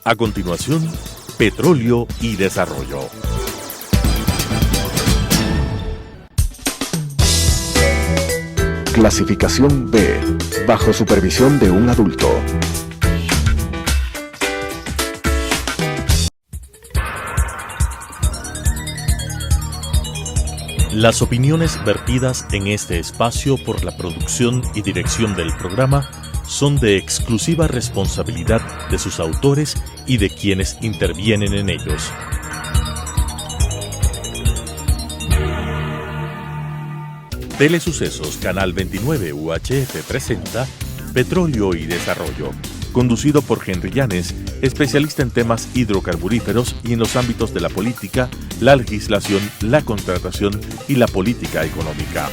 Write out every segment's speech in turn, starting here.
A continuación, Petróleo y Desarrollo. Clasificación B, bajo supervisión de un adulto. Las opiniones vertidas en este espacio por la producción y dirección del programa son de exclusiva responsabilidad de sus autores y de quienes intervienen en ellos. Telesucesos Canal 29 UHF presenta Petróleo y Desarrollo, conducido por Henry Llanes, especialista en temas hidrocarburíferos y en los ámbitos de la política, la legislación, la contratación y la política económica.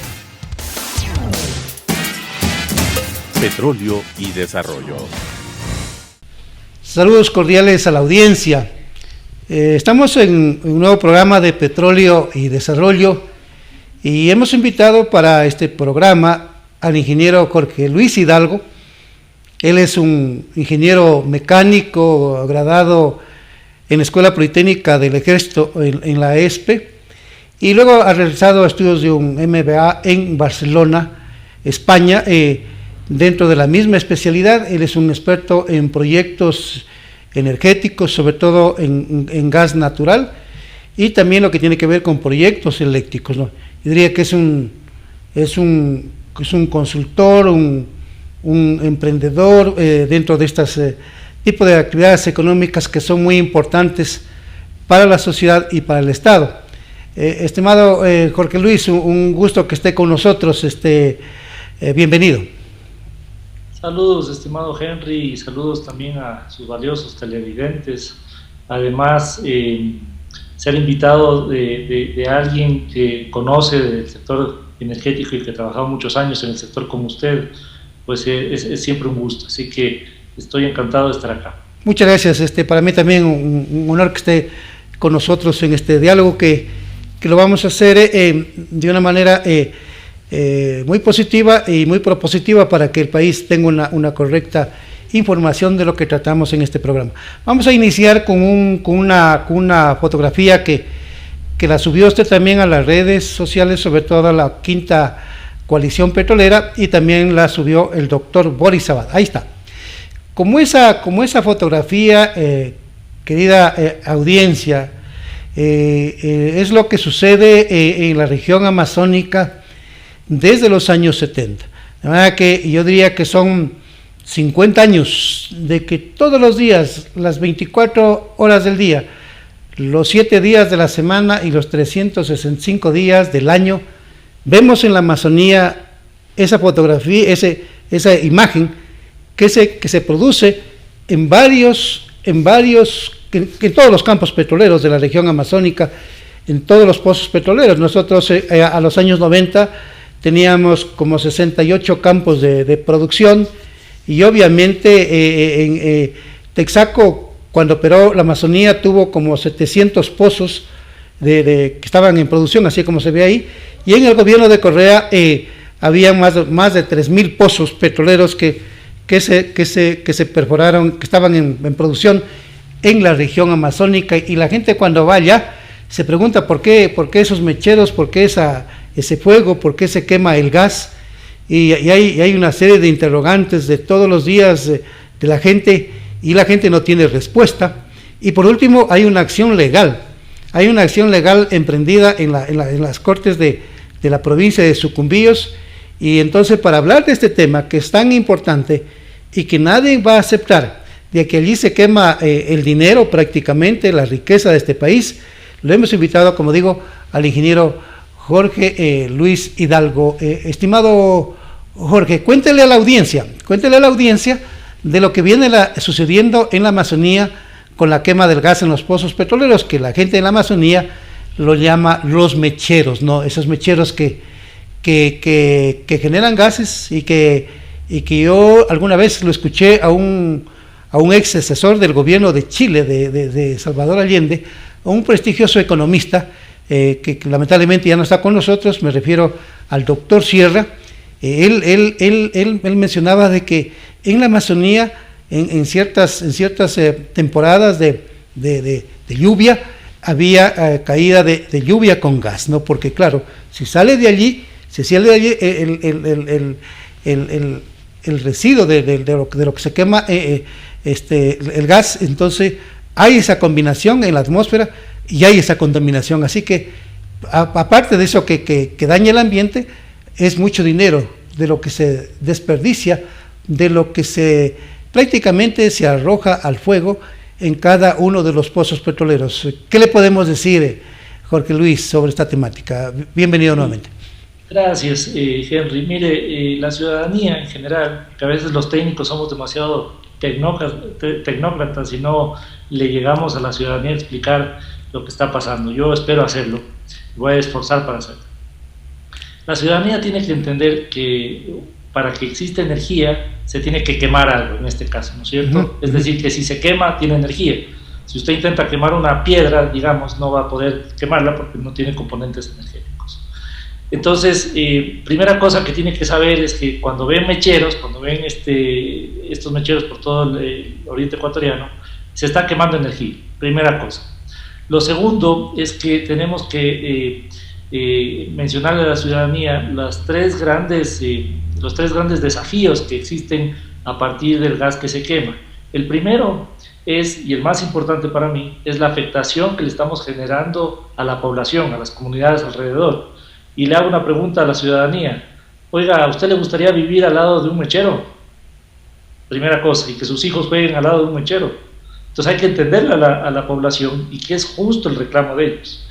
Petróleo y Desarrollo. Saludos cordiales a la audiencia. Estamos en un nuevo programa de Petróleo y Desarrollo y hemos invitado para este programa al ingeniero Jorge Luis Hidalgo. Él es un ingeniero mecánico graduado en la Escuela Politécnica del Ejército en la ESPE y luego ha realizado estudios de un MBA en Barcelona, España. Dentro de la misma especialidad, él es un experto en proyectos energéticos, sobre todo en gas natural, y también lo que tiene que ver con proyectos eléctricos, ¿no? Yo diría que es un consultor, un emprendedor dentro de estos tipos de actividades económicas que son muy importantes para la sociedad y para el Estado. Estimado Jorge Luis, un gusto que esté con nosotros, bienvenido. Saludos, estimado Henry, y saludos también a sus valiosos televidentes. Además, ser invitado de alguien que conoce del sector energético y que ha trabajado muchos años en el sector como usted, pues es siempre un gusto. Así que estoy encantado de estar acá. Muchas gracias. Para mí también un honor que esté con nosotros en este diálogo que lo vamos a hacer de una manera muy positiva y muy propositiva para que el país tenga una correcta información de lo que tratamos en este programa. Vamos a iniciar con una fotografía que la subió usted también a las redes sociales, sobre todo a la Quinta Coalición Petrolera, y también la subió el doctor Boris Sabat. Ahí está. Como esa fotografía, querida audiencia, es lo que sucede en la región amazónica desde los años 70. De manera que yo diría que son 50 años de que todos los días, las 24 horas del día, los 7 días de la semana y los 365 días del año, vemos en la Amazonía esa fotografía, esa imagen que se produce en todos los campos petroleros de la región amazónica, en todos los pozos petroleros. Nosotros a los años 90 teníamos como 68 campos de producción, y obviamente en Texaco, cuando operó la Amazonía, tuvo como 700 pozos que estaban en producción, así como se ve ahí, y en el gobierno de Correa había más de 3.000 pozos petroleros que se perforaron, que estaban en producción en la región amazónica, y la gente cuando va allá se pregunta por qué esos mecheros, por qué ese fuego, por qué se quema el gas, y hay una serie de interrogantes de todos los días de la gente, y la gente no tiene respuesta. Y por último hay una acción legal emprendida en las cortes de la provincia de Sucumbíos, y entonces para hablar de este tema que es tan importante y que nadie va a aceptar, de que allí se quema el dinero, prácticamente la riqueza de este país, lo hemos invitado, como digo, al ingeniero Jorge Luis Hidalgo. Estimado Jorge, cuéntele a la audiencia de lo que viene sucediendo en la Amazonía con la quema del gas en los pozos petroleros, que la gente en la Amazonía lo llama los mecheros, ¿no? Esos mecheros que generan gases, y que yo alguna vez lo escuché a un ex asesor del gobierno de Chile, de Salvador Allende, a un prestigioso economista que lamentablemente ya no está con nosotros. Me refiero al doctor Sierra. Él mencionaba de que en la Amazonía en ciertas temporadas de lluvia, había caída de lluvia con gas, ¿no? Porque claro, si sale de allí el residuo de lo que se quema, el gas, entonces hay esa combinación en la atmósfera y hay esa contaminación, así que aparte de eso que daña el ambiente, es mucho dinero de lo que se desperdicia, de lo que prácticamente se arroja al fuego en cada uno de los pozos petroleros. ¿Qué le podemos decir, Jorge Luis, sobre esta temática? Bienvenido nuevamente. Gracias, Henry. Mire, la ciudadanía en general, que a veces los técnicos somos demasiado tecnócratas y no le llegamos a la ciudadanía a explicar lo que está pasando. Yo espero hacerlo, voy a esforzar para hacerlo. La ciudadanía tiene que entender que para que exista energía se tiene que quemar algo, en este caso, ¿no es cierto? Es decir, que si se quema, tiene energía. Si usted intenta quemar una piedra, digamos, no va a poder quemarla porque no tiene componentes energéticos. Entonces, primera cosa que tiene que saber es que cuando ven mecheros, cuando ven estos mecheros por todo el oriente ecuatoriano, se está quemando energía, primera cosa. Lo segundo es que tenemos que mencionarle a la ciudadanía los tres grandes desafíos que existen a partir del gas que se quema. El primero es, y el más importante para mí, es la afectación que le estamos generando a la población, a las comunidades alrededor. Y le hago una pregunta a la ciudadanía: oiga, ¿a usted le gustaría vivir al lado de un mechero? Primera cosa, y que sus hijos jueguen al lado de un mechero. Entonces hay que entenderle a la población y que es justo el reclamo de ellos.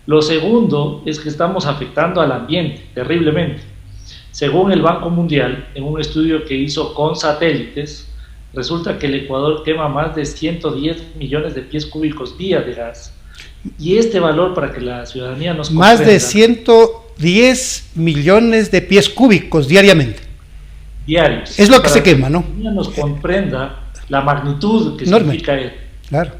Lo segundo es que estamos afectando al ambiente terriblemente. Según el Banco Mundial, en un estudio que hizo con satélites, resulta que el Ecuador quema más de 110 millones de pies cúbicos día de gas. Y este valor, para que la ciudadanía nos comprenda, más de 110 millones de pies cúbicos diariamente. Diarios. Es lo que se quema, ¿no? Para que la ciudadanía nos comprenda la magnitud que enorme. Significa él. Claro.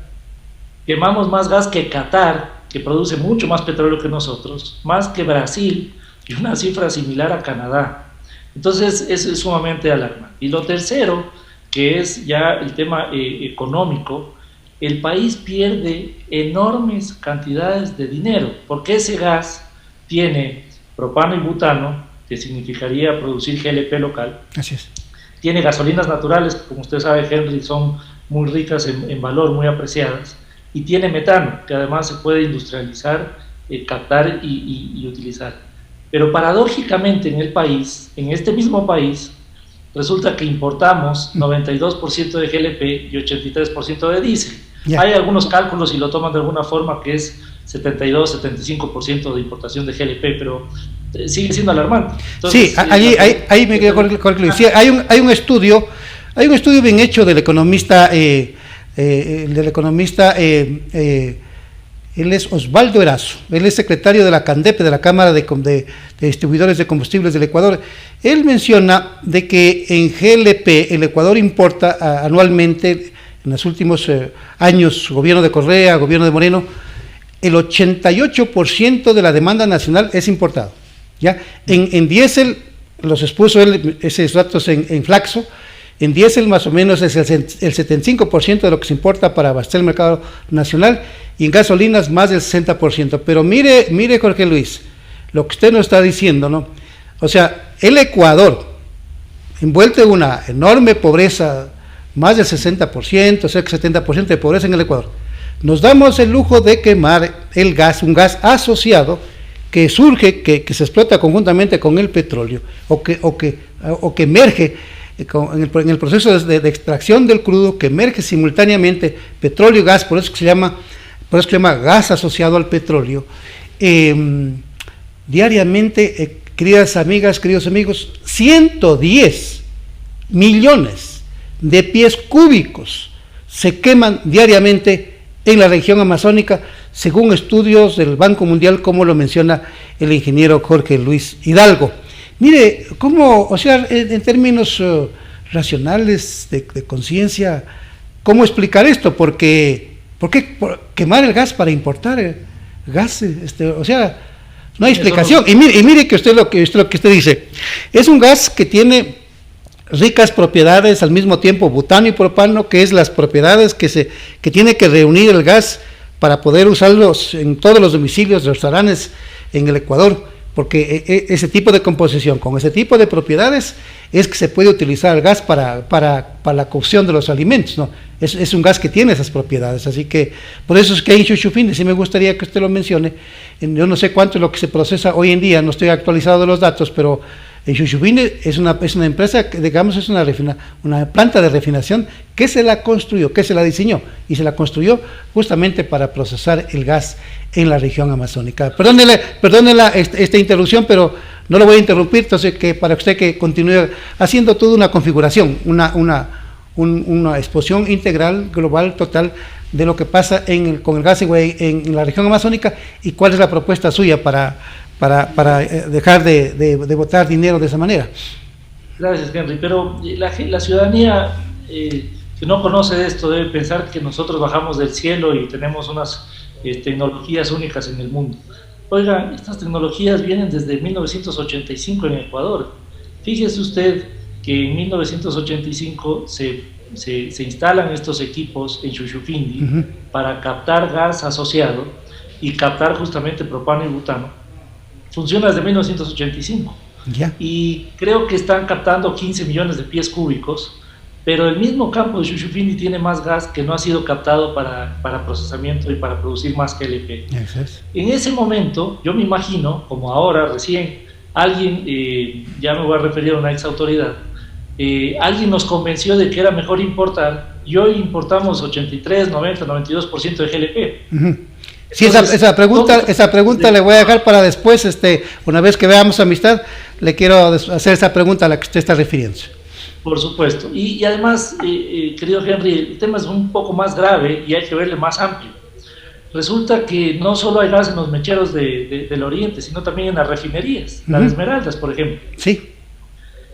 Quemamos más gas que Qatar, que produce mucho más petróleo que nosotros, más que Brasil, y una cifra similar a Canadá. Entonces, eso es sumamente alarmante. Y lo tercero, que es ya el tema económico, el país pierde enormes cantidades de dinero, porque ese gas tiene propano y butano, que significaría producir GLP local. Así es. Tiene gasolinas naturales, como usted sabe, Henry, son muy ricas en valor, muy apreciadas, y tiene metano, que además se puede industrializar, captar y utilizar. Pero paradójicamente en el país, en este mismo país, resulta que importamos 92% de GLP y 83% de diésel. Yeah. Hay algunos cálculos, y lo toman de alguna forma, que es 72-75% de importación de GLP, pero sigue siendo alarmante. Entonces, sí, ahí me quedo con Luis. Sí, hay un estudio bien hecho del economista, él es Osvaldo Erazo, él es secretario de la CANDEP, de la Cámara de Distribuidores de Combustibles del Ecuador. Él menciona de que en GLP el Ecuador importa anualmente, en los últimos años, gobierno de Correa, gobierno de Moreno, el 88% de la demanda nacional es importado. ¿Ya? En diésel, los expuso él, esos datos en Flaxo, en diésel más o menos es el 75% de lo que se importa para abastecer el mercado nacional, y en gasolinas más del 60%. Pero mire Jorge Luis, lo que usted nos está diciendo, ¿no? O sea, el Ecuador, envuelto en una enorme pobreza, más del 60%, cerca del 70% de pobreza en el Ecuador, nos damos el lujo de quemar el gas, un gas asociado que surge, que se explota conjuntamente con el petróleo, o que emerge en el proceso de extracción del crudo, que emerge simultáneamente petróleo y gas, por eso se llama gas asociado al petróleo. Diariamente, queridas amigas, queridos amigos, 110 millones de pies cúbicos se queman diariamente en la región amazónica, según estudios del Banco Mundial, como lo menciona el ingeniero Jorge Luis Hidalgo. Mire, cómo, o sea, en términos racionales de conciencia, ¿cómo explicar esto? ¿Por qué quemar el gas para importar gas? O sea, no hay explicación. Y mire que usted lo que usted dice, es un gas que tiene ricas propiedades, al mismo tiempo butano y propano, que es las propiedades que tiene que reunir el gas para poder usarlos en todos los domicilios, restaurantes en el Ecuador, porque ese tipo de composición, con ese tipo de propiedades, es que se puede utilizar el gas para la cocción de los alimentos, ¿no? Es un gas que tiene esas propiedades, así que por eso es que en Shushufindi, sí me gustaría que usted lo mencione. Yo no sé cuánto es lo que se procesa hoy en día, no estoy actualizado de los datos, pero en Shushufindi es una empresa que, digamos, es una planta de refinación que se la construyó, que se la diseñó, y se la construyó justamente para procesar el gas en la región amazónica. Perdónela esta interrupción, pero no lo voy a interrumpir, entonces que para usted que continúe haciendo toda una configuración, una exposición integral, global, total, de lo que pasa con el gas en la región amazónica, y cuál es la propuesta suya para dejar de botar dinero de esa manera. Gracias, Henry, pero la ciudadanía que no conoce de esto debe pensar que nosotros bajamos del cielo y tenemos unas tecnologías únicas en el mundo. Oigan, estas tecnologías vienen desde 1985 en Ecuador. Fíjese usted que en 1985 se instalan estos equipos en Shushufindi para captar gas asociado y captar justamente propano y butano. Funciona desde 1985. Y creo que están captando 15 millones de pies cúbicos, pero el mismo campo de Shushufindi tiene más gas que no ha sido captado para procesamiento y para producir más GLP. En ese momento, yo me imagino, como ahora recién, alguien, ya me voy a referir a una ex autoridad, alguien nos convenció de que era mejor importar, y hoy importamos 83, 90, 92% de GLP. Sí, esa pregunta le voy a dejar para después, una vez que veamos Amistad, le quiero hacer esa pregunta a la que usted está refiriéndose. Por supuesto, y además, querido Henry, el tema es un poco más grave y hay que verle más amplio. Resulta que no solo hay gas en los mecheros del oriente, sino también en las refinerías, las Esmeraldas, por ejemplo. Sí.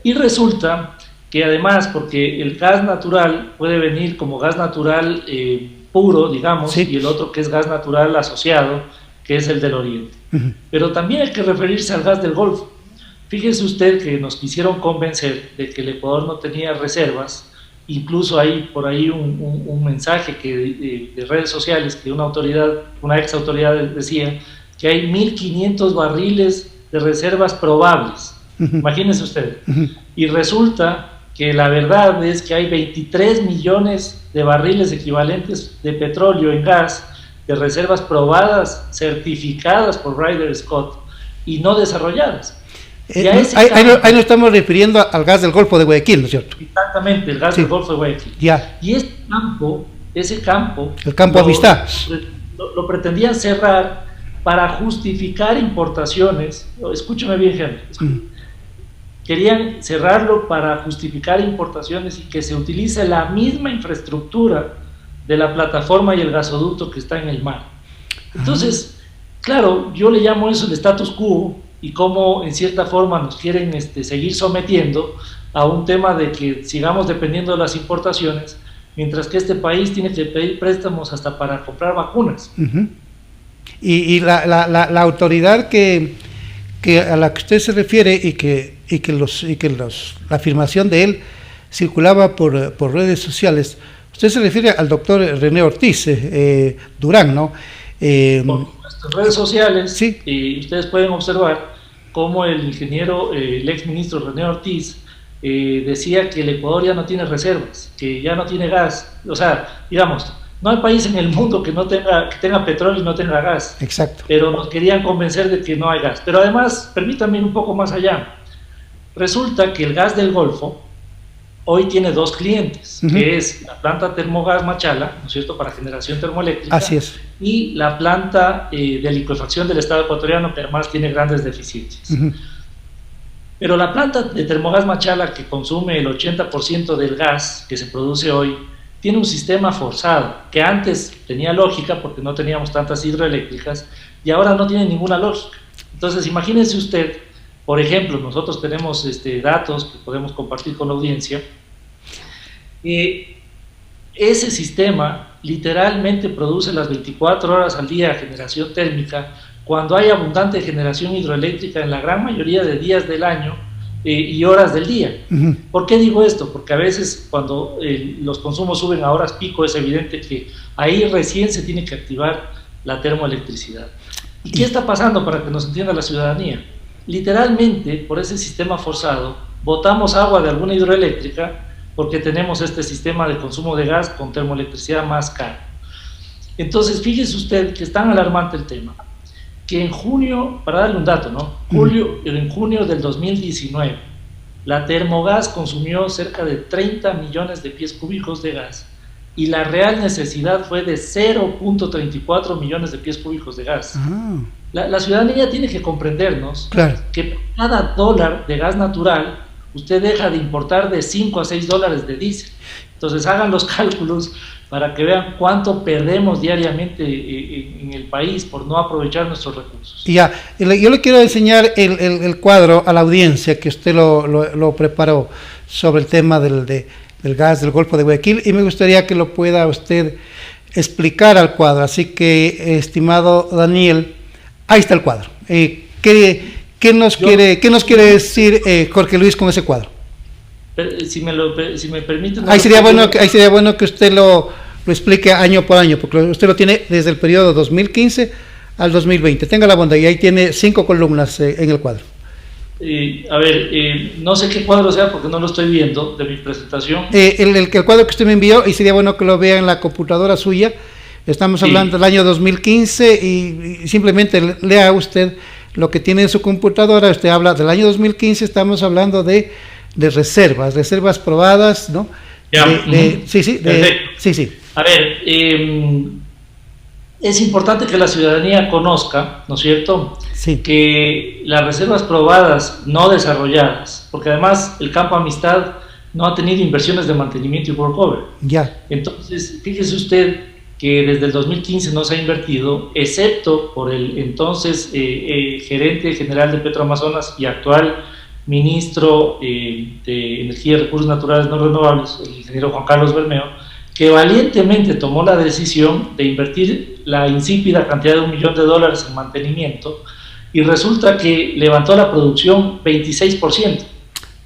Y resulta que además, porque el gas natural puede venir como gas natural puro, digamos, y el otro que es gas natural asociado, que es el del oriente. Pero también hay que referirse al gas del Golfo. Fíjese usted que nos quisieron convencer de que el Ecuador no tenía reservas, incluso hay por ahí un mensaje de redes sociales que una ex autoridad decía que hay 1.500 barriles de reservas probables. Imagínese usted. Y resulta que la verdad es que hay 23 millones de barriles equivalentes de petróleo en gas, de reservas probadas, certificadas por Ryder Scott y no desarrolladas. Ahí nos estamos refiriendo al gas del Golfo de Guayaquil, ¿no es cierto? Exactamente, el gas del Golfo de Guayaquil. Y ese campo, el campo Amistad, lo pretendían cerrar para justificar importaciones. Escúchame bien, Henry. Querían cerrarlo para justificar importaciones y que se utilice la misma infraestructura de la plataforma y el gasoducto que está en el mar. Entonces, claro, yo le llamo eso el status quo, y cómo en cierta forma nos quieren seguir sometiendo a un tema de que sigamos dependiendo de las importaciones, mientras que este país tiene que pedir préstamos hasta para comprar vacunas. Y la autoridad a la que usted se refiere la afirmación de él circulaba por redes sociales, usted se refiere al doctor René Ortiz Durán, ¿no? Por nuestras redes sociales, sí. Y ustedes pueden observar cómo el ingeniero, el ex ministro René Ortiz, decía que el Ecuador ya no tiene reservas, que ya no tiene gas. O sea, digamos, no hay país en el mundo que tenga petróleo y no tenga gas. Exacto. Pero nos querían convencer de que no hay gas. Pero además, permítanme ir un poco más allá. Resulta que el gas del Golfo hoy tiene dos clientes, que es la planta Termogas Machala, ¿no es cierto?, para generación termoeléctrica. Así es. Y la planta de licuefacción del Estado ecuatoriano, que además tiene grandes deficiencias. Pero la planta de Termogas Machala, que consume el 80% del gas que se produce hoy, tiene un sistema forzado, que antes tenía lógica porque no teníamos tantas hidroeléctricas, y ahora no tiene ninguna lógica. Entonces, imagínense usted, por ejemplo, nosotros tenemos datos que podemos compartir con la audiencia. Ese sistema literalmente produce las 24 horas al día generación térmica, cuando hay abundante generación hidroeléctrica en la gran mayoría de días del año, y horas del día. Ujú. ¿Por qué digo esto? Porque a veces cuando los consumos suben a horas pico es evidente que ahí recién se tiene que activar la termoelectricidad. ¿Y qué está pasando para que nos entienda la ciudadanía? Literalmente, por ese sistema forzado, botamos agua de alguna hidroeléctrica porque tenemos este sistema de consumo de gas con termoelectricidad más caro. Entonces, fíjese usted que es tan alarmante el tema, que en junio, para darle un dato, ¿no? En junio del 2019, la Termogas consumió cerca de 30 millones de pies cúbicos de gas y la real necesidad fue de 0.34 millones de pies cúbicos de gas. La ciudadanía tiene que comprendernos Claro. que por cada dólar de gas natural usted deja de importar de 5 a 6 dólares de diésel. Entonces hagan los cálculos para que vean cuánto perdemos diariamente en el país por no aprovechar nuestros recursos. Ya, yo le quiero enseñar el cuadro a la audiencia que usted lo preparó sobre el tema del gas del Golfo de Guayaquil y me gustaría que lo pueda usted explicar al cuadro. Así que, estimado Daniel, ahí está el cuadro. ¿Qué nos quiere decir Jorge Luis con ese cuadro? Si me permite... Ahí sería bueno que usted lo explique año por año, porque usted lo tiene desde el periodo 2015 al 2020. Tenga la bondad, y ahí tiene 5 columnas en el cuadro. No sé qué cuadro sea porque no lo estoy viendo de mi presentación. El cuadro que usted me envió, y sería bueno que lo vea en la computadora suya. Estamos hablando del año 2015 y simplemente lea usted lo que tiene en su computadora. Usted habla del año 2015, estamos hablando de reservas probadas, ¿no? Ya. Sí. A ver, es importante que la ciudadanía conozca, ¿no es cierto?, Sí. que las reservas probadas no desarrolladas, porque además el campo Amistad no ha tenido inversiones de mantenimiento y workover. Ya. Entonces, fíjese usted que desde el 2015 no se ha invertido, excepto por el entonces gerente general de Petroamazonas y actual ministro de Energía y Recursos Naturales No Renovables, el ingeniero Juan Carlos Bermeo, que valientemente tomó la decisión de invertir la insípida cantidad de $1 millón en mantenimiento y resulta que levantó la producción 26%.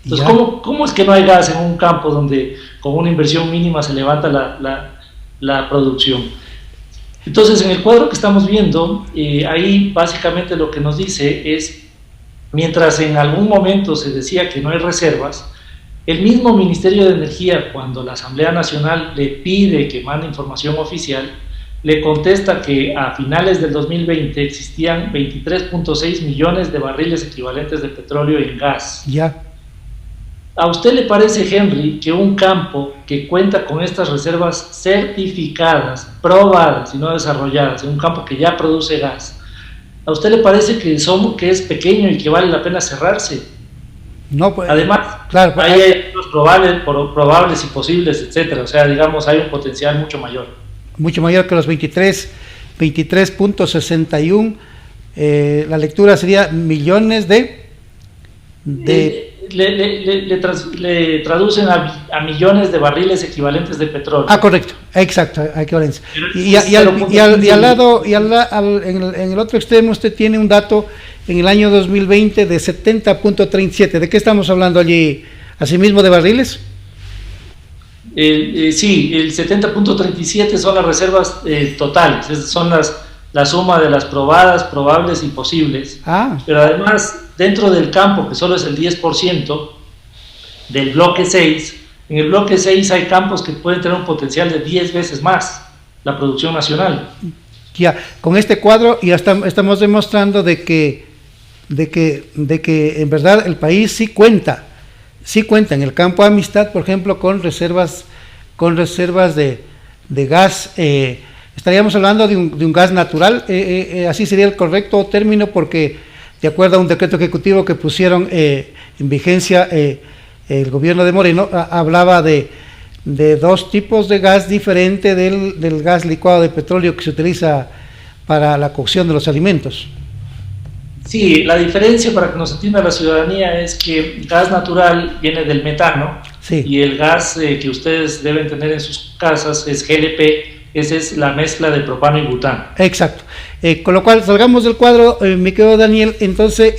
Entonces, ¿cómo es que no hay gas en un campo donde con una inversión mínima se levanta la producción? Entonces, en el cuadro que estamos viendo, ahí básicamente lo que nos dice es, mientras en algún momento se decía que no hay reservas, el mismo Ministerio de Energía, cuando la Asamblea Nacional le pide que mande información oficial, le contesta que a finales del 2020 existían 23.6 millones de barriles equivalentes de petróleo en gas. Ya. ¿A usted le parece, Henry, que un campo que cuenta con estas reservas certificadas, probadas y no desarrolladas, en un campo que ya produce gas, ¿a usted le parece que es pequeño y que vale la pena cerrarse? No, pues, además, claro, pues, hay los probables y posibles, etcétera. O sea, digamos, hay un potencial mucho mayor. Mucho mayor que los 23.61. La lectura sería millones le traducen a millones de barriles equivalentes de petróleo. Correcto, exacto, equivalencia. Y al lado, en el otro extremo usted tiene un dato en el año 2020 de 70.37. ¿De qué estamos hablando allí? ¿Asimismo de barriles? Sí, el 70.37 son las reservas totales, son la suma de las probadas, probables y posibles. Pero además, dentro del campo, que solo es el 10% del bloque 6, en el bloque 6 hay campos que pueden tener un potencial de 10 veces más la producción nacional. Ya, con este cuadro ya estamos demostrando de que en verdad el país sí cuenta en el campo Amistad, por ejemplo, con reservas de gas. Estaríamos hablando de un gas natural, así sería el correcto término, porque de acuerdo a un decreto ejecutivo que pusieron en vigencia el gobierno de Moreno, hablaba de dos tipos de gas diferente del gas licuado de petróleo que se utiliza para la cocción de los alimentos. Sí, la diferencia, para que nos entienda la ciudadanía, es que gas natural viene del metano, sí, y el gas que ustedes deben tener en sus casas es GLP. Esa es la mezcla de propano y butano. Exacto. Con lo cual, salgamos del cuadro, mi querido Daniel. Entonces,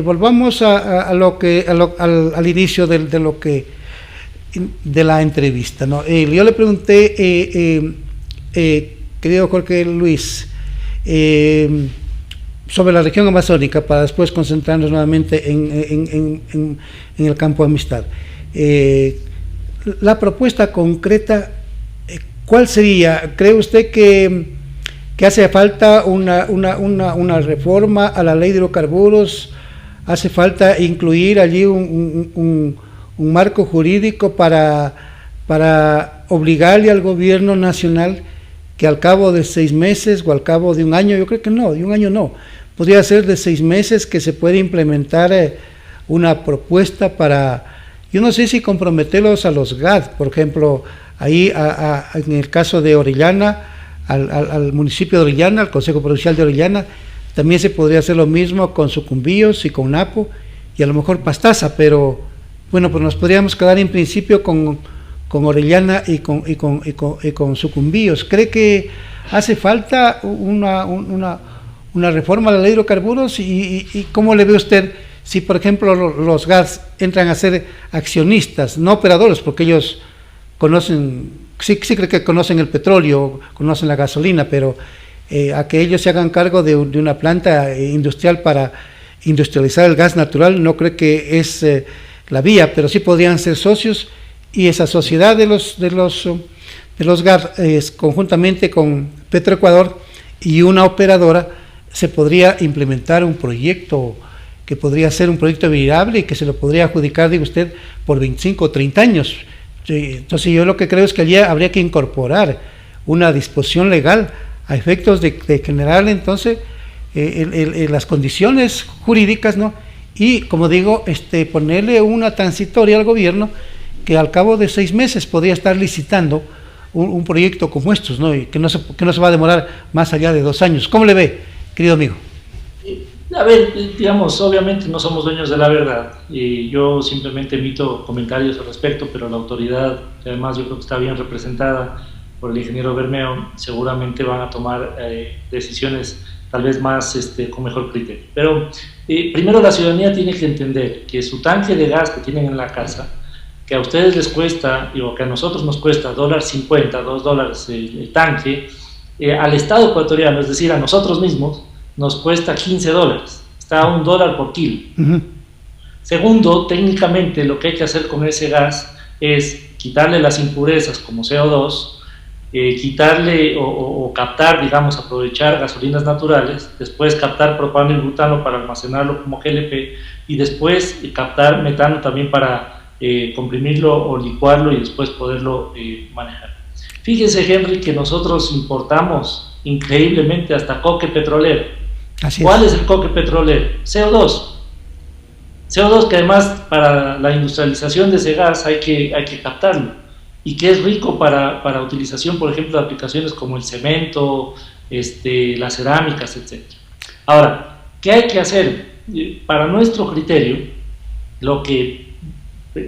volvamos al inicio de la entrevista, ¿no? Yo le pregunté, querido Jorge Luis, sobre la región amazónica, para después concentrarnos nuevamente en el campo de Amistad. La propuesta concreta, ¿cuál sería? ¿Cree usted que hace falta una reforma a la ley de hidrocarburos? ¿Hace falta incluir allí un marco jurídico para obligarle al gobierno nacional que al cabo de 6 meses o al cabo de un año? Yo creo que no, de un año no, podría ser de 6 meses que se puede implementar una propuesta para, yo no sé si comprometerlos a los GAD, por ejemplo, ahí en el caso de Orellana, al municipio de Orellana, al Consejo Provincial de Orellana, también se podría hacer lo mismo con Sucumbíos y con Napo, y a lo mejor Pastaza, pero bueno, pues nos podríamos quedar en principio con Orellana y con Sucumbíos. ¿Cree que hace falta una reforma a la ley de hidrocarburos? ¿Y cómo le ve usted si, por ejemplo, los gas entran a ser accionistas, no operadores, porque ellos conocen, sí creo que conocen el petróleo, conocen la gasolina, pero a que ellos se hagan cargo de una planta industrial para industrializar el gas natural, no creo que es la vía, pero sí podrían ser socios, y esa sociedad de los gas, conjuntamente con Petroecuador y una operadora, se podría implementar un proyecto que podría ser un proyecto viable y que se lo podría adjudicar, digo usted, por 25 o 30 años. Entonces yo lo que creo es que allí habría que incorporar una disposición legal a efectos de generar entonces las condiciones jurídicas, ¿no? Y como digo, ponerle una transitoria al gobierno que al cabo de 6 meses podría estar licitando un proyecto como estos, ¿no? Y que no se va a demorar más allá de 2 años. ¿Cómo le ve, querido amigo? A ver, digamos, obviamente no somos dueños de la verdad, y yo simplemente emito comentarios al respecto, pero la autoridad, que además yo creo que está bien representada por el ingeniero Bermeo, seguramente van a tomar decisiones tal vez más con mejor criterio. Pero primero la ciudadanía tiene que entender que su tanque de gas que tienen en la casa, que a ustedes les cuesta, o que a nosotros nos cuesta $1.50, $2 el tanque, al Estado ecuatoriano, es decir, a nosotros mismos, nos cuesta $15, está a $1 por kilo. Segundo, técnicamente lo que hay que hacer con ese gas es quitarle las impurezas como CO2, quitarle o captar, digamos, aprovechar gasolinas naturales, después captar propano y butano para almacenarlo como GLP, y después captar metano también para comprimirlo o licuarlo y después poderlo manejar. Fíjese, Henry, que nosotros importamos increíblemente hasta coque petrolero. ¿Cuál es el coque petrolero? CO2. CO2 que además para la industrialización de ese gas hay que captarlo, y que es rico para utilización, por ejemplo, de aplicaciones como el cemento, las cerámicas, etc. Ahora, ¿qué hay que hacer? Para nuestro criterio, lo que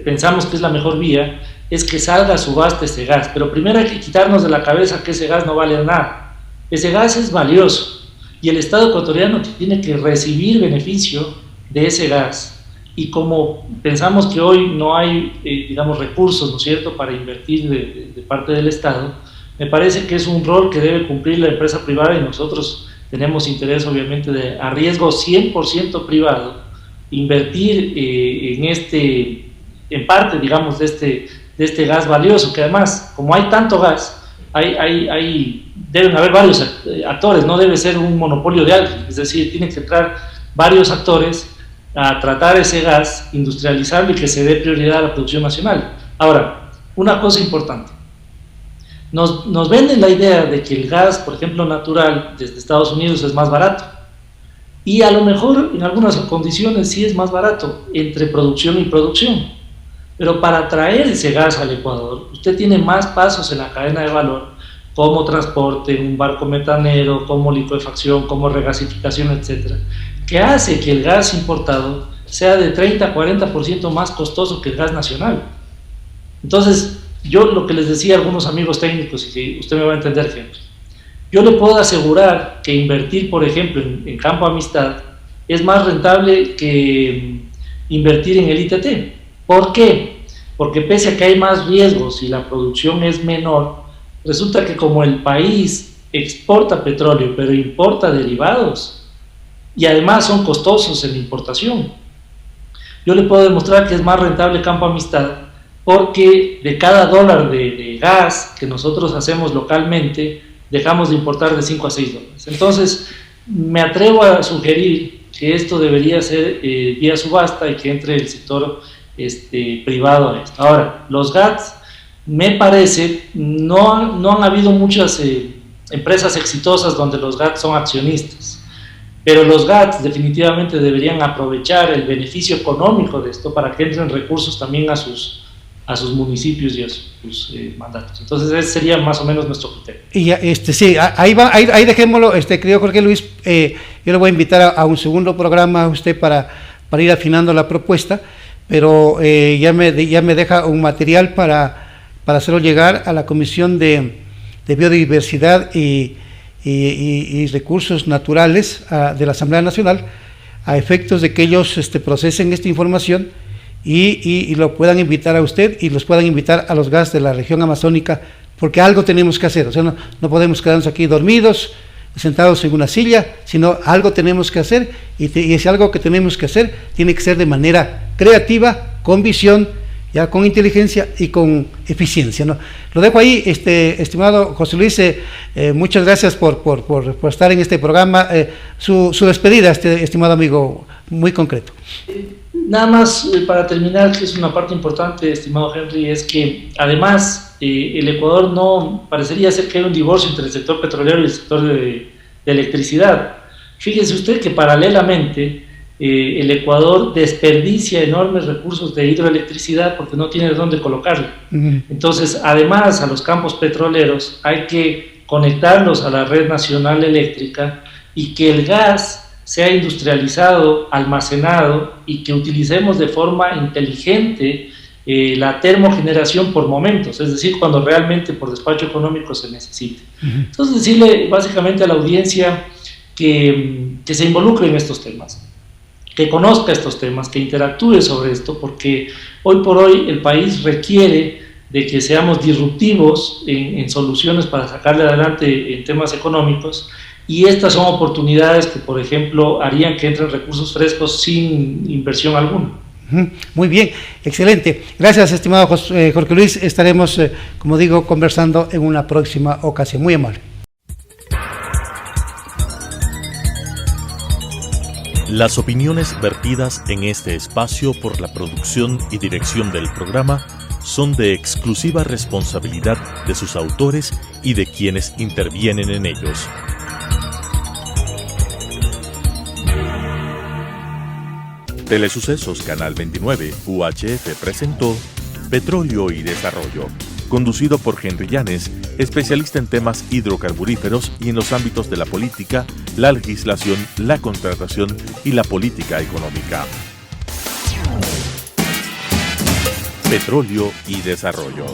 pensamos que es la mejor vía es que salga a subasta ese gas, pero primero hay que quitarnos de la cabeza que ese gas no vale nada. Ese gas es valioso, y el Estado ecuatoriano tiene que recibir beneficio de ese gas, y como pensamos que hoy no hay, digamos, recursos, ¿no es cierto?, para invertir de parte del Estado, me parece que es un rol que debe cumplir la empresa privada, y nosotros tenemos interés, obviamente, a riesgo 100% privado, invertir en parte, digamos, de este gas valioso, que además, como hay tanto gas, deben haber varios actores, no debe ser un monopolio de alguien, es decir, tienen que entrar varios actores a tratar ese gas, industrializarlo y que se dé prioridad a la producción nacional. Ahora, una cosa importante, nos venden la idea de que el gas, por ejemplo, natural desde Estados Unidos es más barato, y a lo mejor en algunas condiciones sí es más barato entre producción y producción, pero para traer ese gas al Ecuador, usted tiene más pasos en la cadena de valor, como transporte, un barco metanero, como licuefacción, como regasificación, etc., que hace que el gas importado sea de 30 a 40% más costoso que el gas nacional. Entonces, yo lo que les decía a algunos amigos técnicos, y que usted me va a entender, Henry, yo le puedo asegurar que invertir, por ejemplo, en Campo Amistad es más rentable que invertir en el ITT. ¿Por qué? Porque pese a que hay más riesgos y la producción es menor, resulta que como el país exporta petróleo pero importa derivados y además son costosos en la importación, yo le puedo demostrar que es más rentable Campo Amistad, porque de cada dólar de gas que nosotros hacemos localmente, dejamos de importar de 5 a 6 dólares. Entonces, me atrevo a sugerir que esto debería ser vía subasta y que entre el sector privado a esto. Ahora, los GATS, me parece, no han habido muchas empresas exitosas donde los GATS son accionistas, pero los GATS definitivamente deberían aprovechar el beneficio económico de esto para que entren recursos también a sus municipios y a sus mandatos. Entonces ese sería más o menos nuestro criterio. Y ya, sí, ahí dejémoslo, querido Jorge Luis. Yo le voy a invitar a un segundo programa a usted para ir afinando la propuesta, pero ya me deja un material para hacerlo llegar a la Comisión de Biodiversidad y Recursos Naturales de la Asamblea Nacional, a efectos de que ellos procesen esta información y lo puedan invitar a usted y los puedan invitar a los GATS de la región amazónica, porque algo tenemos que hacer. O sea, no podemos quedarnos aquí dormidos, sentados en una silla, sino algo tenemos que hacer, y ese algo que tenemos que hacer tiene que ser de manera creativa, con visión, ya con inteligencia y con eficiencia, ¿no? Lo dejo ahí, estimado José Luis. Muchas gracias por estar en este programa. Su despedida, estimado amigo, muy concreto. Nada más para terminar, que es una parte importante, estimado Henry, es que además el Ecuador no parecería ser que hay un divorcio entre el sector petrolero y el sector de electricidad. Fíjese usted que paralelamente el Ecuador desperdicia enormes recursos de hidroelectricidad porque no tiene dónde colocarlo. Entonces, además, a los campos petroleros hay que conectarlos a la red nacional eléctrica y que el gas sea industrializado, almacenado, y que utilicemos de forma inteligente la termogeneración por momentos, es decir, cuando realmente por despacho económico se necesite. Entonces, decirle básicamente a la audiencia que se involucre en estos temas, que conozca estos temas, que interactúe sobre esto, porque hoy por hoy el país requiere de que seamos disruptivos en soluciones para sacarle adelante en temas económicos, y estas son oportunidades que, por ejemplo, harían que entren recursos frescos sin inversión alguna. Muy bien, excelente. Gracias, estimado Jorge Luis. Estaremos, como digo, conversando en una próxima ocasión. Muy amable. Las opiniones vertidas en este espacio por la producción y dirección del programa son de exclusiva responsabilidad de sus autores y de quienes intervienen en ellos. Telesucesos Canal 29 UHF presentó Petróleo y Desarrollo, conducido por Henry Llanes, especialista en temas hidrocarburíferos y en los ámbitos de la política, la legislación, la contratación y la política económica. Petróleo y Desarrollo.